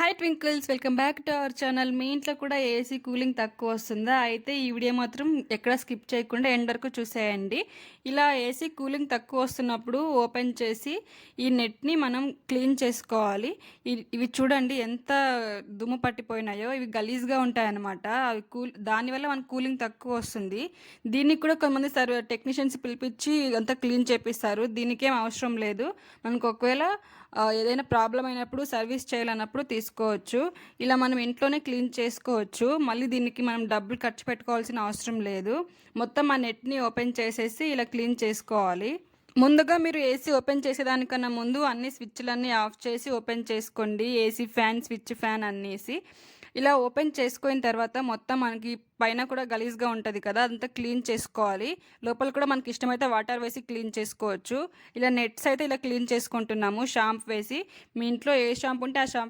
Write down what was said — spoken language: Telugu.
Hi twinkles, welcome back to our channel. మీ ఇంట్లో కూడా ఏసీ కూలింగ్ తక్కువ వస్తుందా? అయితే ఈ వీడియో మాత్రం ఎక్కడ స్కిప్ చేయకుండా ఎండ్ వరకు చూసేయండి. ఇలా ఏసీ కూలింగ్ తక్కువ వస్తున్నప్పుడు ఓపెన్ చేసి ఈ నెట్ని మనం క్లీన్ చేసుకోవాలి. ఇవి చూడండి ఎంత దుమ్ము పట్టిపోయినాయో. ఇవి గలీజ్గా ఉంటాయన్నమాట. అవి దానివల్ల మనకు కూలింగ్ తక్కువ వస్తుంది. దీనికి కూడా కొంతమంది టెక్నీషియన్స్ పిలిపించి అంతా క్లీన్ చేపిస్తారు. దీనికేం అవసరం లేదు. మనకు ఒకవేళ ఏదైనా ప్రాబ్లం అయినప్పుడు సర్వీస్ చేయాలన్నప్పుడు తీసుకోవచ్చు. ఇలా మనం ఇంట్లోనే క్లీన్ చేసుకోవచ్చు. మళ్ళీ దీనికి మనం డబ్బులు ఖర్చు పెట్టుకోవాల్సిన అవసరం లేదు. మొత్తం ఆ నెట్ని ఓపెన్ చేసేసి ఇలా క్లీన్ చేసుకోవాలి. ముందుగా మీరు ఏసీ ఓపెన్ చేసేదానికన్నా ముందు అన్ని స్విచ్లన్నీ ఆఫ్ చేసి ఓపెన్ చేసుకోండి. ఏసీ ఫ్యాన్, స్విచ్ ఫ్యాన్ అన్నేసి ఇలా ఓపెన్ చేసుకున్న తర్వాత మొత్తం మనకి పైన కూడా గలీజ్గా ఉంటుంది కదా, అదంతా క్లీన్ చేసుకోవాలి. లోపల కూడా మనకి ఇష్టమైతే వాటర్ వేసి క్లీన్ చేసుకోవచ్చు. ఇలా నెట్స్ అయితే ఇలా క్లీన్ చేసుకుంటున్నాము షాంపూ వేసి. మీ ఇంట్లో ఏ షాంపూ ఉంటే ఆ షాంపూ